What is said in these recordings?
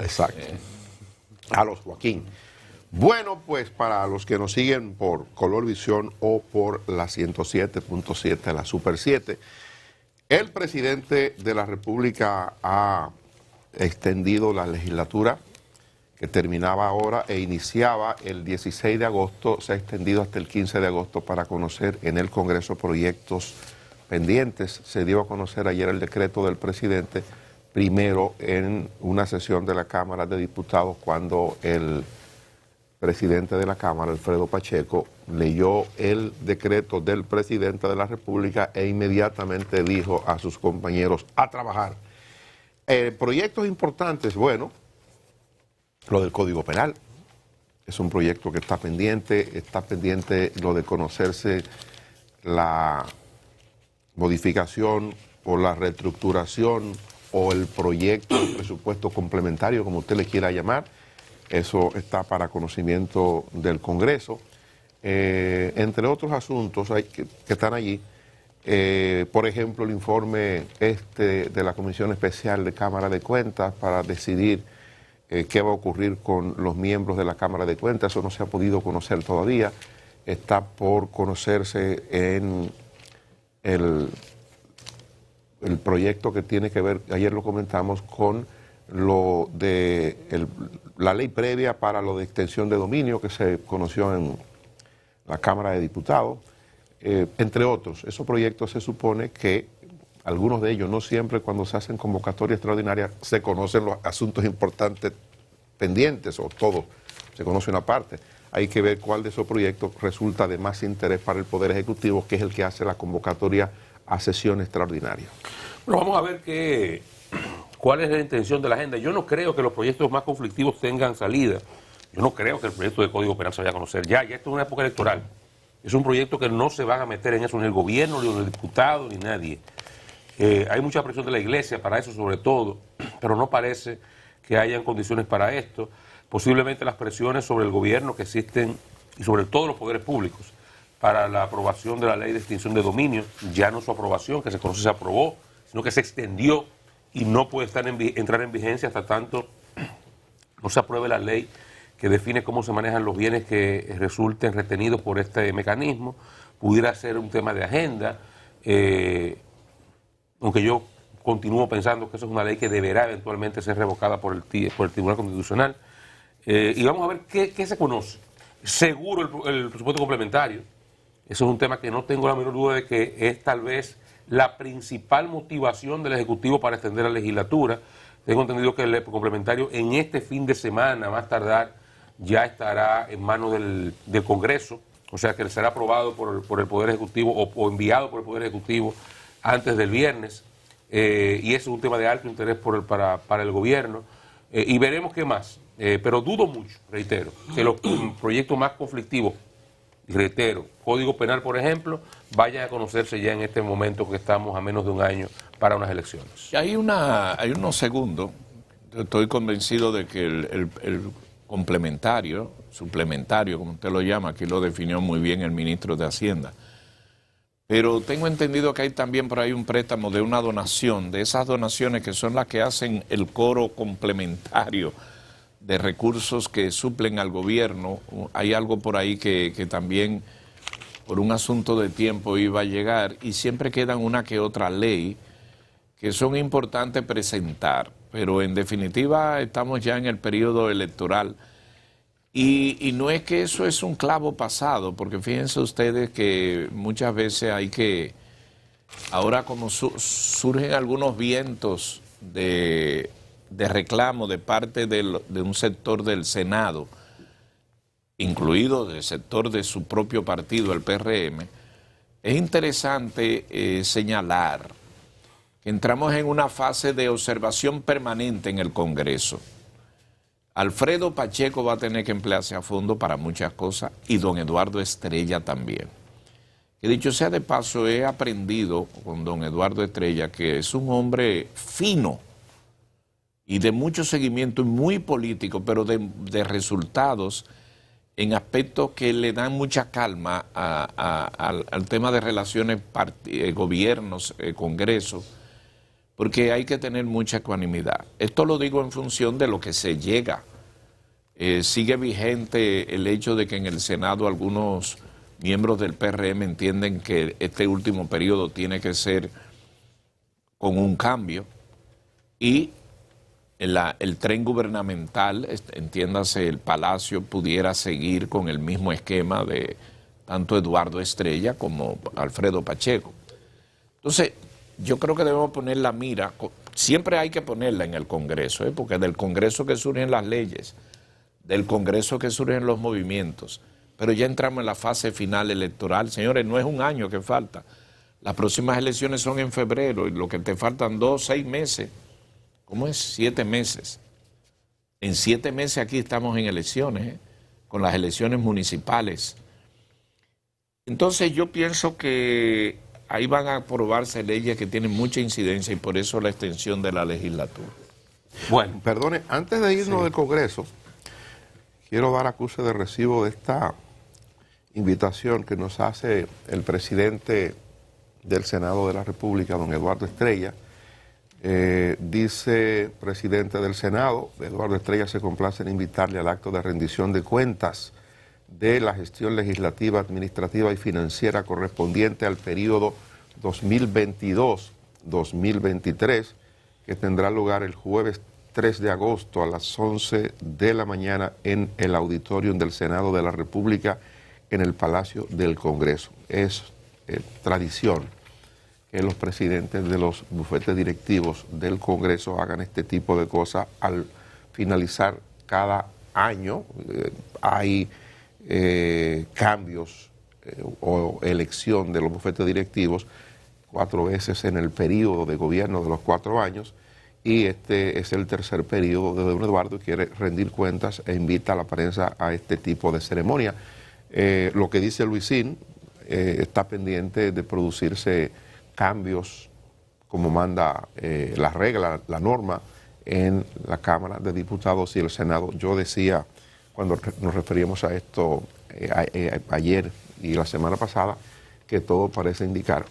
Exacto. A los Joaquín. Bueno, pues para los que nos siguen por Colorvisión o por la 107.7, la Super 7, el presidente de la República ha extendido la legislatura que terminaba ahora e iniciaba el 16 de agosto, se ha extendido hasta el 15 de agosto para conocer en el Congreso proyectos pendientes. Se dio a conocer ayer el decreto del presidente, primero en una sesión de la Cámara de Diputados, cuando el presidente de la Cámara, Alfredo Pacheco, leyó el decreto del presidente de la República e inmediatamente dijo a sus compañeros a trabajar. Proyectos importantes, bueno, lo del Código Penal, es un proyecto que está pendiente lo de conocerse la modificación o la reestructuración o el proyecto de presupuesto complementario, como usted le quiera llamar. Eso está para conocimiento del Congreso. Entre otros asuntos que están allí, por ejemplo, el informe de la Comisión Especial de Cámara de Cuentas para decidir qué va a ocurrir con los miembros de la Cámara de Cuentas. Eso no se ha podido conocer todavía. Está por conocerse en el proyecto que tiene que ver, ayer lo comentamos, con lo de la ley previa para lo de extensión de dominio que se conoció en la Cámara de Diputados, entre otros. Esos proyectos se supone que algunos de ellos, no siempre cuando se hacen convocatorias extraordinarias se conocen los asuntos importantes pendientes, o todo se conoce una parte. Hay que ver cuál de esos proyectos resulta de más interés para el Poder Ejecutivo, que es el que hace la convocatoria a sesión extraordinaria. Bueno, vamos a ver cuál es la intención de la agenda. Yo no creo que los proyectos más conflictivos tengan salida. Yo no creo que el proyecto de Código Penal se vaya a conocer. Ya esto es una época electoral. Es un proyecto que no se van a meter en eso ni el gobierno, ni los diputados, ni nadie. Hay mucha presión de la Iglesia para eso, sobre todo, pero no parece que hayan condiciones para esto. Posiblemente las presiones sobre el gobierno que existen y sobre todos los poderes públicos para la aprobación de la ley de extinción de dominio, ya no su aprobación, que se conoce se aprobó, sino que se extendió y no puede entrar en vigencia hasta tanto no se apruebe la ley que define cómo se manejan los bienes que resulten retenidos por este mecanismo. Pudiera ser un tema de agenda, aunque yo continúo pensando que eso es una ley que deberá eventualmente ser revocada por el Tribunal Constitucional. Y vamos a ver qué se conoce. Seguro el presupuesto complementario. Eso es un tema que no tengo la menor duda de que es tal vez la principal motivación del Ejecutivo para extender la legislatura. Tengo entendido que el complementario en este fin de semana, más tardar, ya estará en manos del Congreso, o sea que será aprobado por el Poder Ejecutivo o enviado por el Poder Ejecutivo antes del viernes, y ese es un tema de alto interés para el gobierno, y veremos qué más. Pero dudo mucho, reitero, que los proyectos más conflictivos, reitero, Código Penal, por ejemplo, vayan a conocerse ya en este momento que estamos a menos de un año para unas elecciones. Hay unos segundos, estoy convencido de que el complementario, suplementario, como usted lo llama, aquí lo definió muy bien el ministro de Hacienda, pero tengo entendido que hay también por ahí un préstamo de una donación, de esas donaciones que son las que hacen el coro complementario de recursos que suplen al gobierno. Hay algo por ahí que también por un asunto de tiempo iba a llegar, y siempre quedan una que otra ley que son importantes presentar, pero en definitiva estamos ya en el periodo electoral y no es que eso es un clavo pasado, porque fíjense ustedes que muchas veces hay que, ahora como surgen algunos vientos de reclamo de parte de un sector del Senado, incluido del sector de su propio partido, el PRM, es interesante señalar que entramos en una fase de observación permanente en el Congreso. Alfredo Pacheco va a tener que emplearse a fondo para muchas cosas, y don Eduardo Estrella también. Que dicho sea de paso, he aprendido con don Eduardo Estrella que es un hombre fino y de mucho seguimiento y muy político, pero de resultados en aspectos que le dan mucha calma al tema de relaciones gobiernos, Congreso, porque hay que tener mucha ecuanimidad. Esto lo digo en función de lo que se llega. Sigue vigente el hecho de que en el Senado algunos miembros del PRM entienden que este último periodo tiene que ser con un cambio y el tren gubernamental, entiéndase el Palacio, pudiera seguir con el mismo esquema de tanto Eduardo Estrella como Alfredo Pacheco. Entonces, yo creo que debemos poner la mira, siempre hay que ponerla en el Congreso, porque del Congreso que surgen las leyes, del Congreso que surgen los movimientos, pero ya entramos en la fase final electoral. Señores, no es un año que falta. Las próximas elecciones son en febrero y lo que te faltan 6 meses. ¿Cómo es? 7 meses. En 7 meses aquí estamos en elecciones, con las elecciones municipales. Entonces yo pienso que ahí van a aprobarse leyes que tienen mucha incidencia y por eso la extensión de la legislatura. Bueno, perdone, antes de irnos del Congreso, quiero dar acuse de recibo de esta invitación que nos hace el presidente del Senado de la República, don Eduardo Estrella. Dice, presidente del Senado, Eduardo Estrella se complace en invitarle al acto de rendición de cuentas de la gestión legislativa, administrativa y financiera correspondiente al periodo 2022-2023, que tendrá lugar el jueves 3 de agosto a las 11 de la mañana en el auditorium del Senado de la República en el Palacio del Congreso. Es tradición que los presidentes de los bufetes directivos del Congreso hagan este tipo de cosas al finalizar cada año. Hay cambios o elección de los bufetes directivos 4 veces en el periodo de gobierno de los 4 años, y este es el tercer periodo de don Eduardo, quiere rendir cuentas e invita a la prensa a este tipo de ceremonia. Lo que dice Luisín, está pendiente de producirse cambios como manda la regla, la norma en la Cámara de Diputados y el Senado. Yo decía, cuando nos referíamos a esto ayer y la semana pasada, que todo parece indicar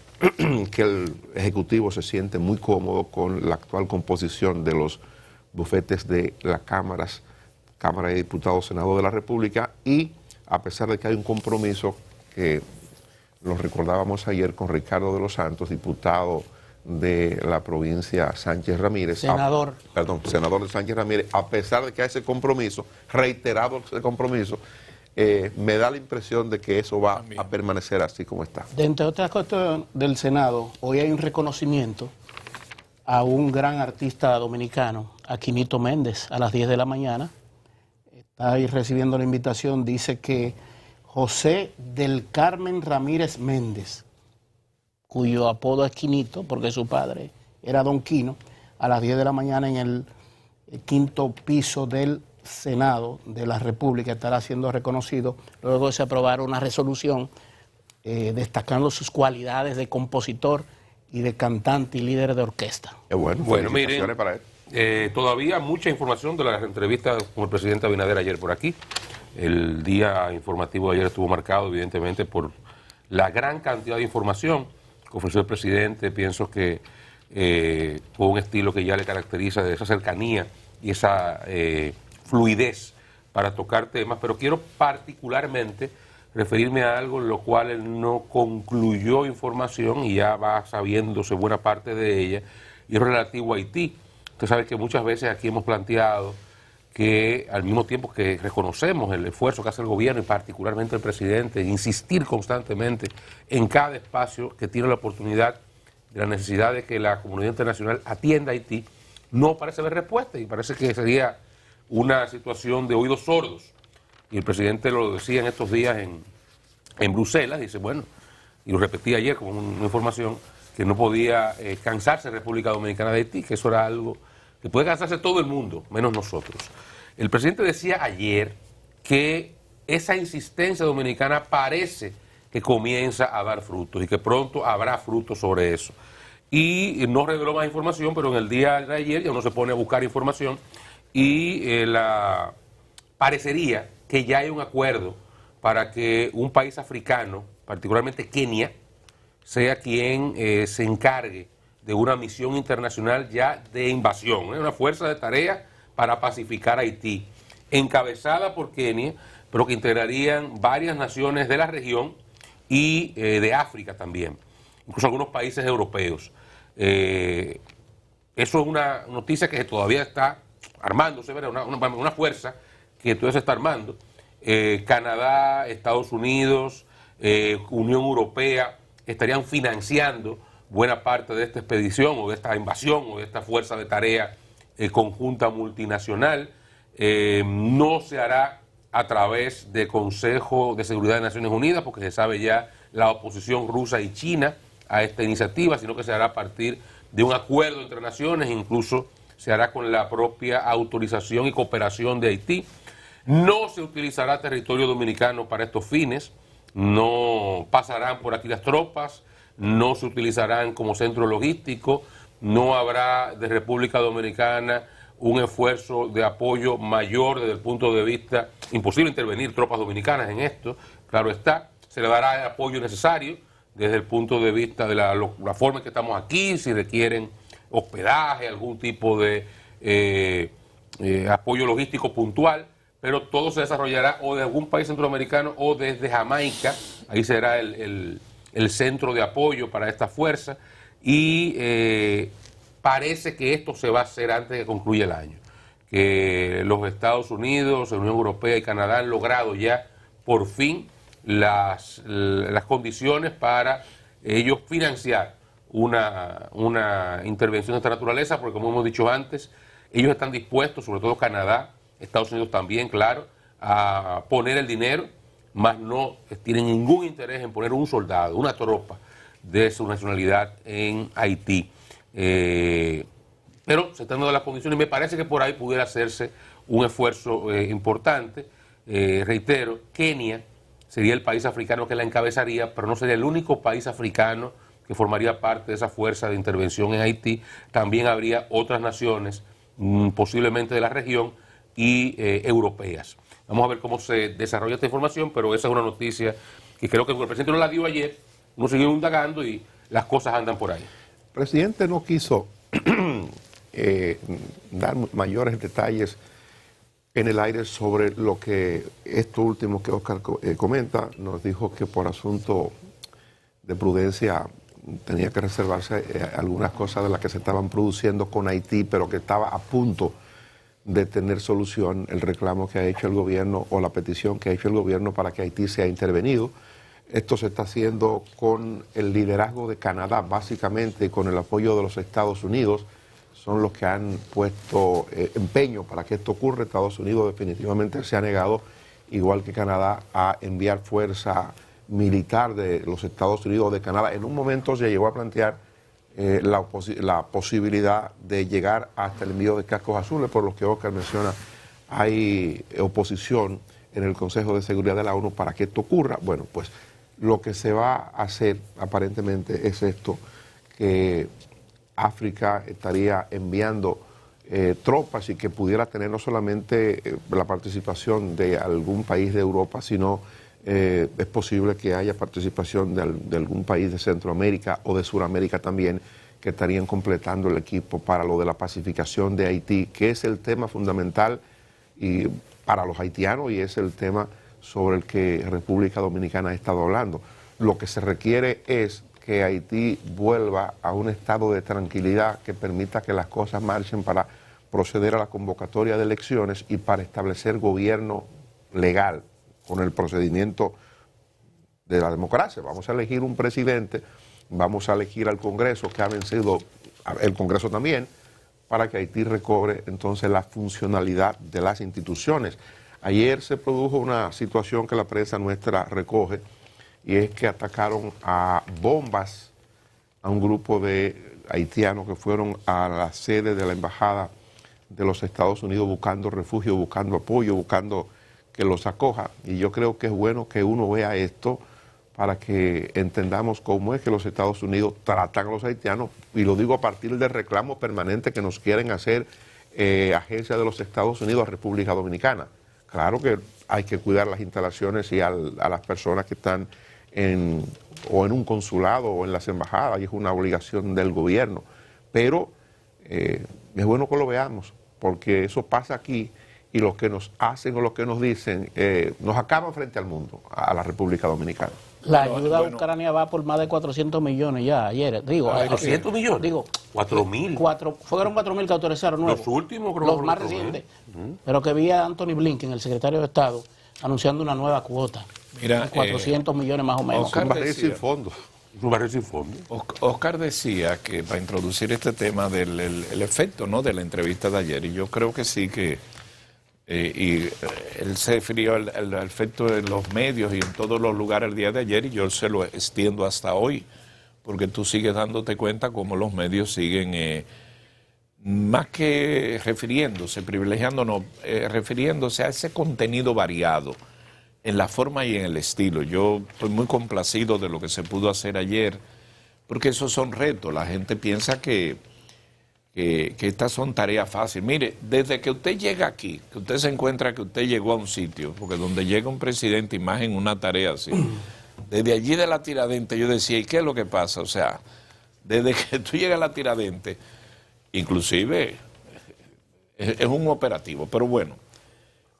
que el Ejecutivo se siente muy cómodo con la actual composición de los bufetes de las Cámara de Diputados, Senado de la República, y a pesar de que hay un compromiso que lo recordábamos ayer con Ricardo de los Santos, diputado de la provincia Sánchez Ramírez. Senador. Senador de Sánchez Ramírez, a pesar de que hay ese compromiso, reiterado ese compromiso, me da la impresión de que eso va a permanecer así como está. De entre otras cosas del Senado, hoy hay un reconocimiento a un gran artista dominicano, a Quinito Méndez, a las 10 de la mañana. Está ahí recibiendo la invitación, dice que José del Carmen Ramírez Méndez, cuyo apodo es Quinito, porque su padre era Don Quino, a las 10 de la mañana en el 5º piso del Senado de la República estará siendo reconocido luego de se aprobar una resolución destacando sus cualidades de compositor y de cantante y líder de orquesta. Bueno, miren, para él. Todavía mucha información de las entrevistas con el presidente Abinader ayer por aquí. El día informativo de ayer estuvo marcado evidentemente por la gran cantidad de información que ofreció el presidente. Pienso que fue un estilo que ya le caracteriza, de esa cercanía y esa fluidez para tocar temas, pero quiero particularmente referirme a algo en lo cual él no concluyó información y ya va sabiéndose buena parte de ella, y es relativo a Haití. Usted sabe que muchas veces aquí hemos planteado que al mismo tiempo que reconocemos el esfuerzo que hace el gobierno y particularmente el presidente en insistir constantemente en cada espacio que tiene la oportunidad de la necesidad de que la comunidad internacional atienda a Haití, no parece haber respuesta y parece que sería una situación de oídos sordos. Y el presidente lo decía en estos días en Bruselas, dice, bueno, y lo repetí ayer como una información, que no podía cansarse República Dominicana de Haití, que eso era algo que puede cansarse todo el mundo, menos nosotros. El presidente decía ayer que esa insistencia dominicana parece que comienza a dar frutos y que pronto habrá frutos sobre eso. Y no reveló más información, pero en el día de ayer ya uno se pone a buscar información y parecería que ya hay un acuerdo para que un país africano, particularmente Kenia, sea quien se encargue de una misión internacional ya de invasión, una fuerza de tarea para pacificar Haití, encabezada por Kenia, pero que integrarían varias naciones de la región y de África también, incluso algunos países europeos. Eso es una noticia que todavía está armándose, ¿verdad? Una fuerza que todavía se está armando. Canadá, Estados Unidos, Unión Europea estarían financiando buena parte de esta expedición o de esta invasión o de esta fuerza de tarea conjunta multinacional. No se hará a través del Consejo de Seguridad de Naciones Unidas, porque se sabe ya la oposición rusa y China a esta iniciativa, sino que se hará a partir de un acuerdo entre naciones, incluso se hará con la propia autorización y cooperación de Haití. No se utilizará territorio dominicano para estos fines, no pasarán por aquí las tropas, no se utilizarán como centro logístico, no habrá de República Dominicana un esfuerzo de apoyo mayor desde el punto de vista, imposible intervenir tropas dominicanas en esto, claro está, se le dará el apoyo necesario desde el punto de vista de la forma en que estamos aquí, si requieren hospedaje, algún tipo de apoyo logístico puntual, pero todo se desarrollará o de algún país centroamericano o desde Jamaica, ahí será el centro de apoyo para esta fuerza, y parece que esto se va a hacer antes de que concluya el año, que los Estados Unidos, la Unión Europea y Canadá han logrado ya por fin las condiciones para ellos financiar una intervención de esta naturaleza, porque como hemos dicho antes, ellos están dispuestos, sobre todo Canadá, Estados Unidos también, claro, a poner el dinero, mas no tienen ningún interés en poner un soldado, una tropa de su nacionalidad en Haití. Pero se están dando las condiciones y me parece que por ahí pudiera hacerse un esfuerzo importante. Reitero, Kenia sería el país africano que la encabezaría, pero no sería el único país africano que formaría parte de esa fuerza de intervención en Haití. También habría otras naciones, posiblemente de la región y europeas. Vamos a ver cómo se desarrolla esta información, pero esa es una noticia que creo que el presidente no la dio ayer, uno siguió indagando y las cosas andan por ahí. El presidente no quiso dar mayores detalles en el aire sobre lo que esto último que Oscar comenta. Nos dijo que por asunto de prudencia tenía que reservarse algunas cosas de las que se estaban produciendo con Haití, pero que estaba a punto de tener solución el reclamo que ha hecho el gobierno o la petición que ha hecho el gobierno para que Haití sea intervenido. Esto se está haciendo con el liderazgo de Canadá, básicamente, y con el apoyo de los Estados Unidos. Son los que han puesto empeño para que esto ocurra. Estados Unidos definitivamente se ha negado, igual que Canadá, a enviar fuerza militar de los Estados Unidos o de Canadá. En un momento se llegó a plantear la posibilidad de llegar hasta el envío de cascos azules, por lo que Oscar menciona, hay oposición en el Consejo de Seguridad de la ONU para que esto ocurra. Bueno, pues lo que se va a hacer aparentemente es esto, que África estaría enviando tropas y que pudiera tener no solamente la participación de algún país de Europa, sino es posible que haya participación de algún país de Centroamérica o de Sudamérica también, que estarían completando el equipo para lo de la pacificación de Haití, que es el tema fundamental y para los haitianos y es el tema sobre el que República Dominicana ha estado hablando. Lo que se requiere es que Haití vuelva a un estado de tranquilidad que permita que las cosas marchen para proceder a la convocatoria de elecciones y para establecer gobierno legal con el procedimiento de la democracia. Vamos a elegir un presidente, vamos a elegir al Congreso, que ha vencido el Congreso también, para que Haití recobre entonces la funcionalidad de las instituciones. Ayer se produjo una situación que la prensa nuestra recoge, y es que atacaron a bombas a un grupo de haitianos que fueron a la sede de la Embajada de los Estados Unidos buscando refugio, buscando apoyo, buscando que los acoja. Y yo creo que es bueno que uno vea esto para que entendamos cómo es que los Estados Unidos tratan a los haitianos, y lo digo a partir del reclamo permanente que nos quieren hacer agencias de los Estados Unidos a República Dominicana. Claro que hay que cuidar las instalaciones y a las personas que están en un consulado o en las embajadas, y es una obligación del gobierno, pero es bueno que lo veamos, porque eso pasa aquí y lo que nos hacen o lo que nos dicen nos acaban frente al mundo, a la República Dominicana. La ayuda a Ucrania va por más de 400 millones ya ayer. Digo, 400 millones. Digo, 4.000. Fueron 4.000 que autorizaron nuevos. Los últimos, creo. Los más recientes. Pero que vi a Anthony Blinken, el secretario de Estado, anunciando una nueva cuota. Mira, 400 millones más o menos. Un barril sin fondo. Un barril sin fondo. Oscar decía que para introducir este tema del el efecto, ¿no?, de la entrevista de ayer, y yo creo que sí que él se refirió al efecto en los medios y en todos los lugares el día de ayer, y yo se lo extiendo hasta hoy, porque tú sigues dándote cuenta cómo los medios siguen, más que refiriéndose, refiriéndose a ese contenido variado, en la forma y en el estilo. Yo estoy muy complacido de lo que se pudo hacer ayer, porque esos son retos. La gente piensa que estas son tareas fáciles. Mire, desde que usted llega aquí, que usted se encuentra que usted llegó a un sitio, porque donde llega un presidente y más en una tarea así, desde allí de la Tiradentes yo decía, ¿y qué es lo que pasa? O sea, desde que tú llegas a la Tiradentes, inclusive es un operativo, pero bueno.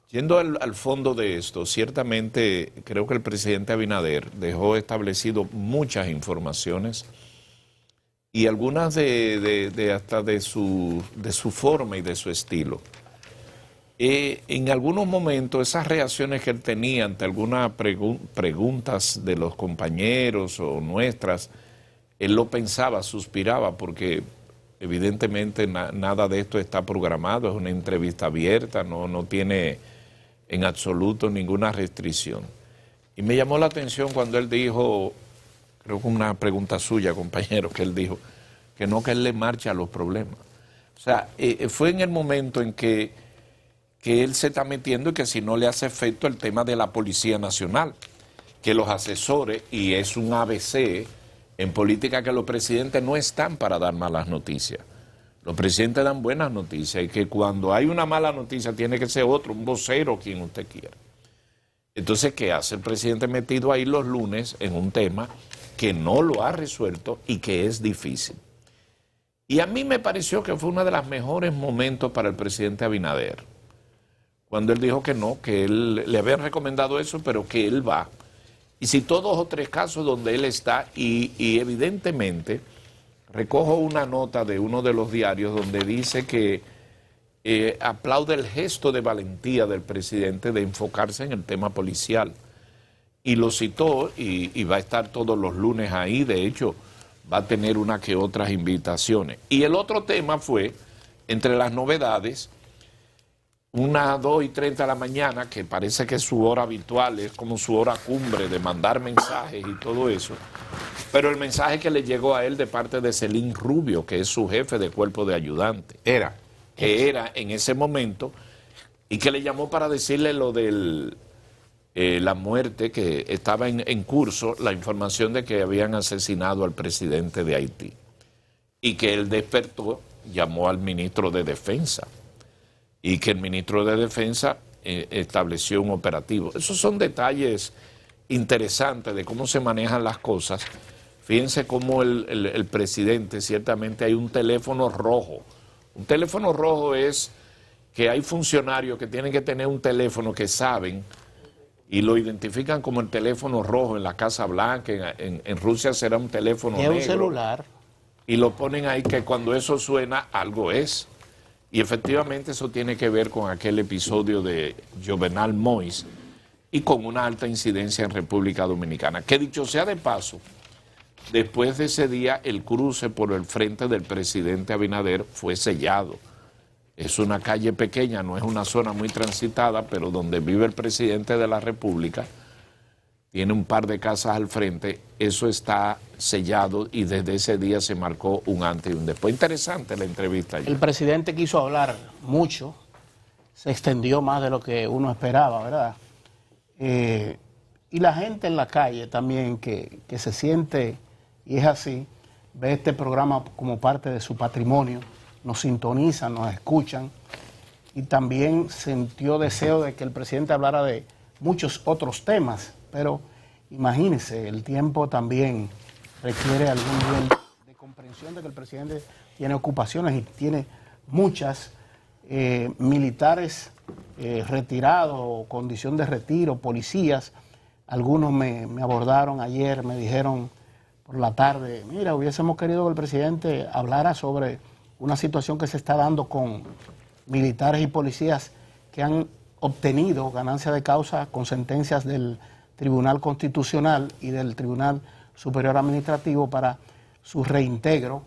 Yendo al fondo de esto, ciertamente creo que el presidente Abinader dejó establecido muchas informaciones y algunas hasta de su forma y de su estilo. En algunos momentos esas reacciones que él tenía ante algunas preguntas de los compañeros o nuestras, él lo pensaba, suspiraba, porque evidentemente nada de esto está programado, es una entrevista abierta, no tiene en absoluto ninguna restricción. Y me llamó la atención cuando él dijo, creo que una pregunta suya, compañero, que él dijo que él le marcha a los problemas. O sea, fue en el momento en que él se está metiendo y que si no le hace efecto el tema de la Policía Nacional, que los asesores, y es un ABC en política, que los presidentes no están para dar malas noticias. Los presidentes dan buenas noticias y que cuando hay una mala noticia tiene que ser otro, un vocero, quien usted quiera. Entonces, ¿qué hace el presidente metido ahí los lunes en un tema que no lo ha resuelto y que es difícil? Y a mí me pareció que fue uno de los mejores momentos para el presidente Abinader, cuando él dijo que no, que él le habían recomendado eso, pero que él va. Y citó 2 o 3 casos donde él está y evidentemente recojo una nota de uno de los diarios donde dice que aplaude el gesto de valentía del presidente de enfocarse en el tema policial. Y lo citó y va a estar todos los lunes ahí, de hecho va a tener una que otras invitaciones. Y el otro tema fue, entre las novedades, 2:30 de la mañana, que parece que es su hora habitual, es como su hora cumbre de mandar mensajes y todo eso, pero el mensaje que le llegó a él de parte de Celín Rubio, que es su jefe de cuerpo de ayudante, que era en ese momento, y que le llamó para decirle lo de la muerte, que estaba en curso, la información de que habían asesinado al presidente de Haití, y que él despertó, llamó al ministro de Defensa, y que el ministro de Defensa estableció un operativo. Esos son detalles interesantes de cómo se manejan las cosas. Fíjense cómo el presidente, ciertamente hay un teléfono rojo. Un teléfono rojo es que hay funcionarios que tienen que tener un teléfono que saben y lo identifican como el teléfono rojo en la Casa Blanca, en Rusia será un teléfono negro. Es un celular. Y lo ponen ahí que cuando eso suena, algo es. Y efectivamente eso tiene que ver con aquel episodio de Jovenel Moïse y con una alta incidencia en República Dominicana. Que dicho sea de paso, después de ese día el cruce por el frente del presidente Abinader fue sellado. Es una calle pequeña, no es una zona muy transitada, pero donde vive el presidente de la República, tiene un par de casas al frente, eso está sellado y desde ese día se marcó un antes y un después. Interesante la entrevista ayer. El presidente quiso hablar mucho, se extendió más de lo que uno esperaba, ¿verdad? Y la gente en la calle también que se siente, y es así, ve este programa como parte de su patrimonio, nos sintonizan, nos escuchan, y también sintió deseo de que el presidente hablara de muchos otros temas, pero imagínense, el tiempo también requiere algún nivel de comprensión de que el presidente tiene ocupaciones y tiene muchas, militares retirados o condición de retiro, policías. Algunos me abordaron ayer, me dijeron por la tarde, mira, hubiésemos querido que el presidente hablara sobre una situación que se está dando con militares y policías que han obtenido ganancia de causa con sentencias del Tribunal Constitucional y del Tribunal Superior Administrativo para su reintegro,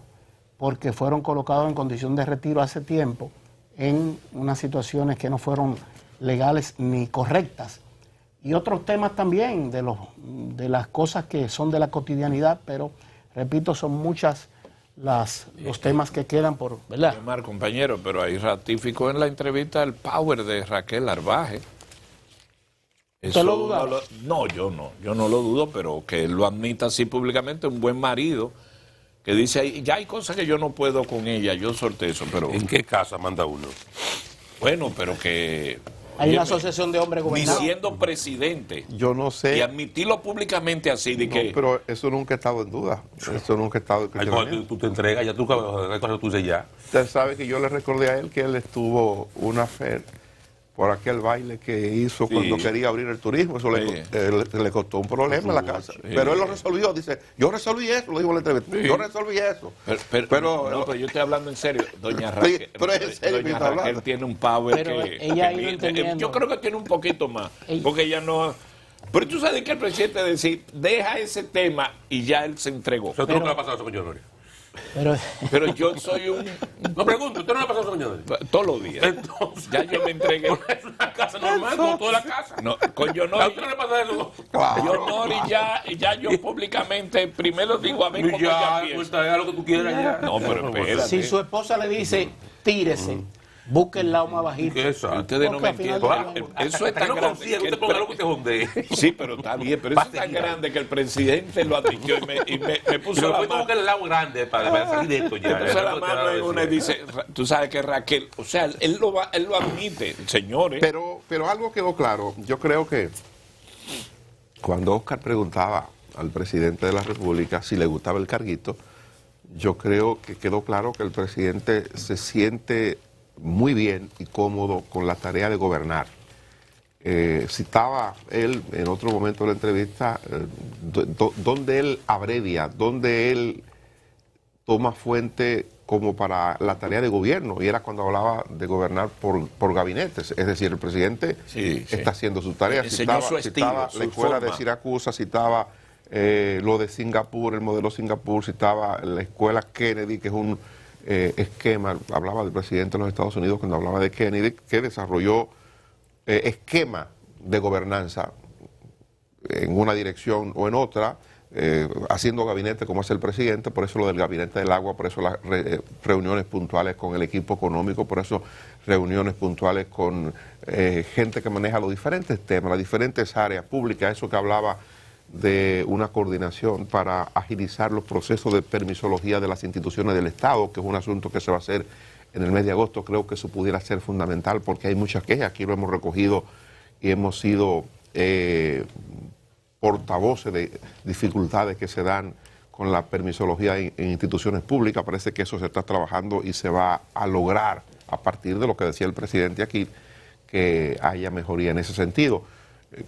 porque fueron colocados en condición de retiro hace tiempo en unas situaciones que no fueron legales ni correctas. Y otros temas también de las cosas que son de la cotidianidad, pero repito, son muchas los temas que quedan por, ¿verdad? Mar, compañero, pero ahí ratificó en la entrevista el power de Raquel Arbaje. ¿Usted lo dudaba? No, yo no lo dudo, pero que él lo admita así públicamente, un buen marido, que dice, ya hay cosas que yo no puedo con ella, yo sorteo eso, pero... ¿En qué casa manda uno? Bueno, pero que... Hay una asociación de hombres Ni gobernados. siendo presidente. Yo no sé. Y admitirlo públicamente así, de No, que... pero eso nunca ha estado en duda. Eso nunca ha estado en Ay, cuando cuestionamiento. tú te entregas, ya tú cuando tú dices ya. Usted sabe que yo le recordé a él que él estuvo una fe por aquel baile que hizo Sí. cuando quería abrir el turismo. Eso Sí. le costó un problema en la casa. Pero él lo resolvió. Dice, yo resolví eso, lo dijo en la entrevista. Sí. Yo resolví eso. pero yo estoy hablando en serio. Doña Raquel, pero es en serio que doña está Raquel hablando. tiene un power Pero que... ella ha ido que- entendiendo. Yo creo que tiene un poquito más. Ella- Porque ella no... Pero tú sabes que el presidente decir, deja ese tema y ya él se entregó. O sea, ¿tú nunca le ha pasado eso con John Noria? Pero Pero yo soy un... No pregunto, ¿usted no le ha pasado eso con John Noria? Todos los días. Entonces, Ya yo me entregué. es una casa normal, como toda la casa. No, con ¿A Yonori, usted no le pasa eso? Yonori ya yo públicamente primero digo a ver cómo ella Ya, piensa. pues, haga lo que tú quieras ya. No, pero espérate. si su esposa le dice, tírese, busque el lado más bajito. Exacto. Ustedes no Porque me al final entienden. no- Eso es Hasta que tan no grande. consiga que que usted el ponga lo que usted jondee. Sí, pero está bien, pero eso es tan grande que el presidente lo admitió y me puso Pero la después tengo mano. que el lado grande para salir de esto ya. Me puso la mano en una y dice, tú sabes que Raquel, o sea, él lo admite, el señor, ¿eh? Pero algo quedó claro. Yo creo que cuando Oscar preguntaba al presidente de la República si le gustaba el carguito, yo creo que quedó claro que el presidente se siente muy bien y cómodo con la tarea de gobernar. Citaba él en otro momento de la entrevista donde él abrevia, donde él toma fuente como para la tarea de gobierno, y era cuando hablaba de gobernar por gabinetes. Es decir, el presidente Sí, sí. está haciendo su tarea. Enseñó su estilo, Citaba su la escuela forma. de Siracusa, citaba lo de Singapur, el modelo Singapur, citaba la escuela Kennedy, que es un esquema, hablaba del presidente de los Estados Unidos cuando hablaba de Kennedy, que desarrolló esquema de gobernanza en una dirección o en otra, haciendo gabinete como hace el presidente, por eso lo del gabinete del agua, por eso las reuniones puntuales con el equipo económico, por eso reuniones puntuales con gente que maneja los diferentes temas, las diferentes áreas públicas, eso que hablaba de una coordinación para agilizar los procesos de permisología de las instituciones del Estado, que es un asunto que se va a hacer en el mes de agosto. Creo que eso pudiera ser fundamental porque hay muchas quejas, aquí lo hemos recogido y hemos sido portavoces de dificultades que se dan con la permisología en instituciones públicas. Parece que eso se está trabajando y se va a lograr a partir de lo que decía el presidente aquí, que haya mejoría en ese sentido.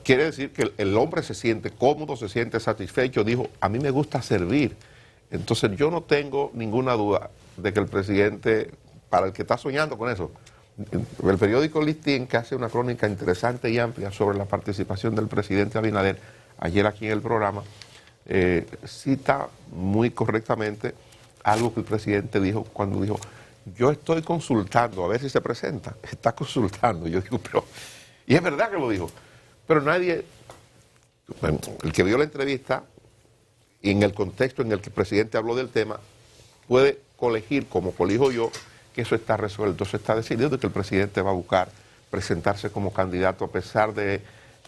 Quiere decir que el hombre se siente cómodo, se siente satisfecho, dijo, a mí me gusta servir. Entonces yo no tengo ninguna duda de que el presidente, para el que está soñando con eso, el periódico Listín, que hace una crónica interesante y amplia sobre la participación del presidente Abinader, ayer aquí en el programa, cita muy correctamente algo que el presidente dijo cuando dijo, yo estoy consultando, a ver si se presenta, está consultando. Yo digo, pero, y es verdad que lo dijo, pero nadie, bueno, el que vio la entrevista y en el contexto en el que el presidente habló del tema, puede colegir, como colijo yo, que eso está resuelto, eso está decidido, de que el presidente va a buscar presentarse como candidato, a pesar de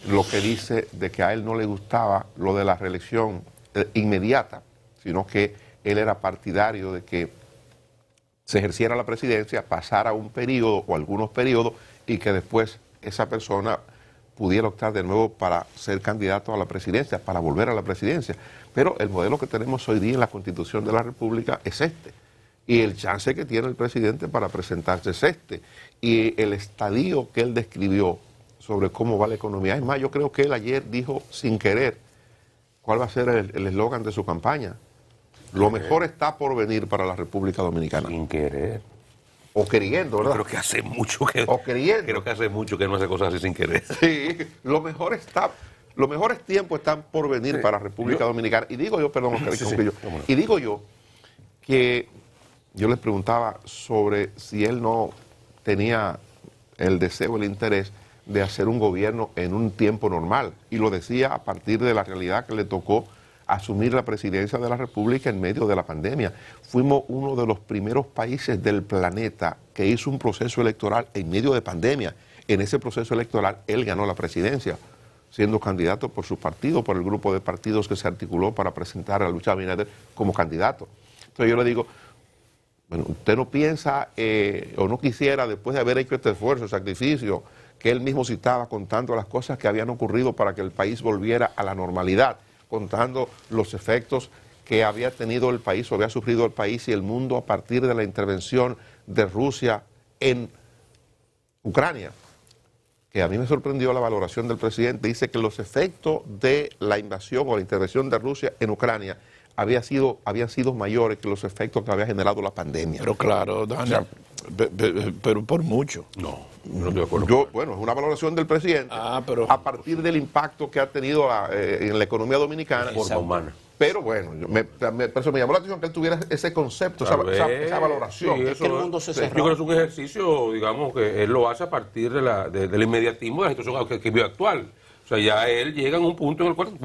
lo que dice de que a él no le gustaba lo de la reelección inmediata, sino que él era partidario de que se ejerciera la presidencia, pasara un periodo o algunos periodos y que después esa persona pudiera optar de nuevo para ser candidato a la presidencia, para volver a la presidencia. Pero el modelo que tenemos hoy día en la Constitución de la República es este. Y el chance que tiene el presidente para presentarse es este. Y el estadio que él describió sobre cómo va la economía. Es más, yo creo que él ayer dijo sin querer cuál va a ser el eslogan de su campaña. Lo mejor está por venir para la República Dominicana. Sin querer. O queriendo, ¿verdad? Creo que hace mucho que... O queriendo. Creo que hace mucho que no hace cosas así sin querer. Sí, los mejores tiempos están por venir para la República Dominicana. Y digo yo, perdón, y digo yo que yo les preguntaba sobre si él no tenía el deseo, el interés de hacer un gobierno en un tiempo normal. Y lo decía a partir de la realidad que le tocó asumir la presidencia de la República en medio de la pandemia. Fuimos uno de los primeros países del planeta que hizo un proceso electoral en medio de pandemia. En ese proceso electoral él ganó la presidencia, siendo candidato por su partido, por el grupo de partidos que se articuló para presentar a Luis Abinader como candidato. Entonces yo le digo, bueno, usted no piensa o no quisiera, después de haber hecho este esfuerzo, sacrificio, que él mismo citaba contando las cosas que habían ocurrido para que el país volviera a la normalidad, contando los efectos que había tenido el país o había sufrido el país y el mundo a partir de la intervención de Rusia en Ucrania, que a mí me sorprendió la valoración del presidente. Dice que los efectos de la invasión o la intervención de Rusia en Ucrania habían sido mayores que los efectos que había generado la pandemia. Pero claro, Daniel, pero por mucho. No estoy de acuerdo. Bueno, es una valoración del presidente pero a partir del impacto que ha tenido en la economía dominicana. Forma humana. Pero bueno, pero me llamó la atención que él tuviera ese concepto, esa valoración. Sí, Es que el mundo se cerró. Yo creo que es un ejercicio, digamos, que él lo hace a partir del inmediatismo de la situación que vive actual. O sea, ya él llega en un punto en el cual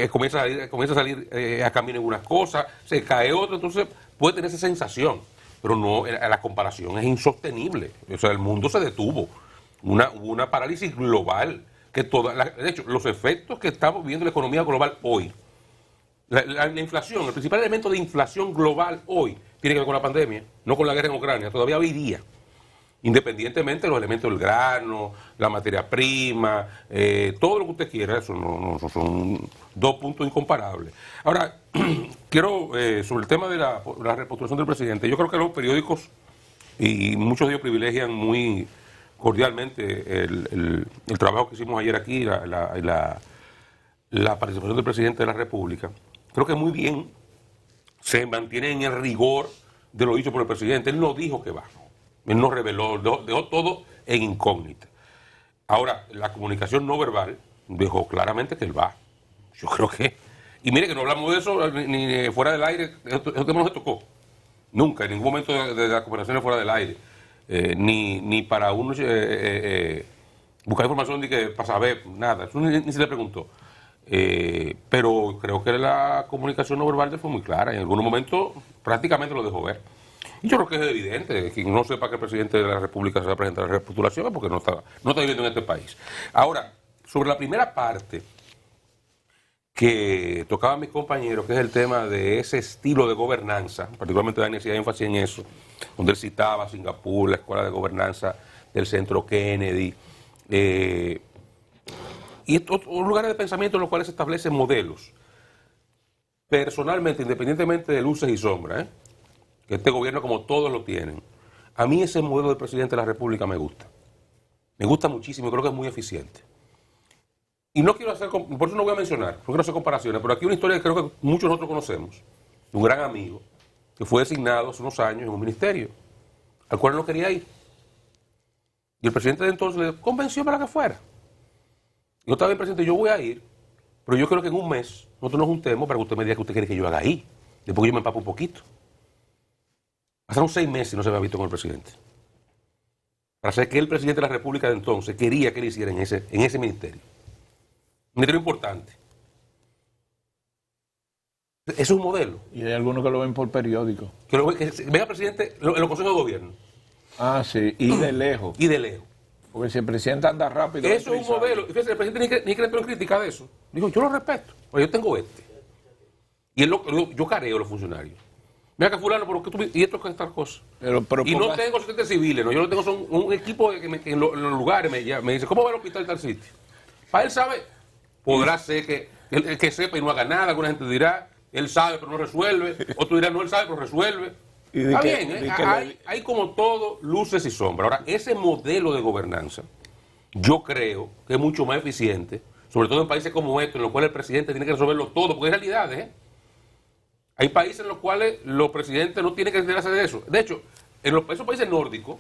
comienza a salir a camino en unas cosas, se cae otra, entonces puede tener esa sensación. Pero no, la comparación es insostenible. O sea, el mundo se detuvo. Una parálisis global. De hecho, los efectos que estamos viendo en la economía global hoy, la inflación, el principal elemento de inflación global hoy tiene que ver con la pandemia, no con la guerra en Ucrania, todavía hoy día. Independientemente de los elementos del grano, la materia prima, todo lo que usted quiera, eso son dos puntos incomparables. Ahora, quiero, sobre el tema de la repostulación del presidente, yo creo que los periódicos, y muchos de ellos privilegian muy cordialmente el trabajo que hicimos ayer aquí, la participación del presidente de la República. Creo que muy bien se mantiene en el rigor de lo dicho por el presidente. Él no dijo que va. Él no reveló, dejó todo en incógnita. Ahora, la comunicación no verbal dejó claramente que él va. Yo creo que... Y mire que no hablamos de eso ni fuera del aire, eso tema no se tocó. Nunca, en ningún momento de las conversaciones fuera del aire. Ni para uno buscar información de que para saber, nada. Eso ni se le preguntó. Pero creo que la comunicación no verbal fue muy clara. En algún momento prácticamente lo dejó ver. Y yo creo que es evidente. Quien no sepa que el presidente de la República se va a presentar a la repostulación es porque no está viviendo en este país. Ahora, sobre la primera parte que tocaba a mis compañeros, que es el tema de ese estilo de gobernanza, particularmente Daniel hacía énfasis en eso, donde él citaba Singapur, la escuela de gobernanza del Centro Kennedy, y otros lugares de pensamiento en los cuales se establecen modelos. Personalmente, independientemente de luces y sombras, que este gobierno como todos lo tienen, a mí ese modelo del presidente de la República me gusta. Me gusta muchísimo, creo que es muy eficiente. Y no quiero hacer, por eso no voy a mencionar, no quiero hacer comparaciones, pero aquí una historia que creo que muchos de nosotros conocemos, de un gran amigo que fue designado hace unos años en un ministerio, al cual no quería ir. Y el presidente de entonces le convenció para que fuera. Yo estaba bien, presidente, yo voy a ir, pero yo creo que en un mes nosotros nos juntemos para que usted me diga que usted quiere que yo haga ahí. Después yo me empapo un poquito. Pasaron 6 meses y no se había visto con el presidente. Para saber que el presidente de la República de entonces quería que le hiciera en ese ministerio. Un ministerio importante. Es un modelo. Y hay algunos que lo ven por periódico. Que venga el presidente en los consejos de gobierno. Ah, sí, y de lejos. Y de lejos. Porque si el presidente anda rápido... Eso es un modelo. Y fíjese, el presidente ni que le entró en crítica de eso. Dijo, yo lo respeto, pero yo tengo este. Y yo careo a los funcionarios. Mira que fulano, pero ¿qué tú, y esto que es tal cosa? Pero Y no tengo asistentes civiles, ¿no? Yo lo tengo son un equipo que en los lugares me dice, ¿cómo va el hospital tal sitio? Para él sabe, podrá ser que sepa y no haga nada, alguna gente dirá, él sabe pero no resuelve, otro dirá, no, él sabe pero resuelve. Está bien, hay como todo luces y sombras. Ahora, ese modelo de gobernanza, yo creo que es mucho más eficiente, sobre todo en países como estos, en los cuales el presidente tiene que resolverlo todo, porque hay realidades, ¿eh? Hay países en los cuales los presidentes no tienen que hacer eso. De hecho, en esos países nórdicos,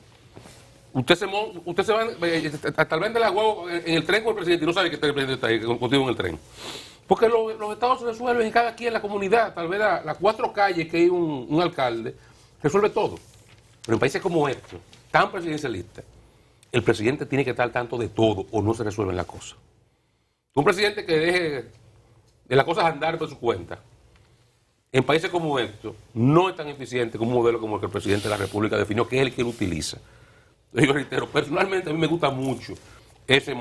usted se va, tal vez de la huevo en el tren con el presidente y no sabe que el presidente está ahí contigo en el tren. Porque los estados se resuelven en cada quien en la comunidad. Tal vez las 4 calles que hay un alcalde resuelve todo. Pero en países como estos, tan presidencialistas, el presidente tiene que estar al tanto de todo o no se resuelven las cosas. Un presidente que deje de las cosas andar por su cuenta, en países como estos, no es tan eficiente como un modelo como el que el presidente de la República definió, que es el que él utiliza. Yo reitero, personalmente a mí me gusta mucho ese modelo.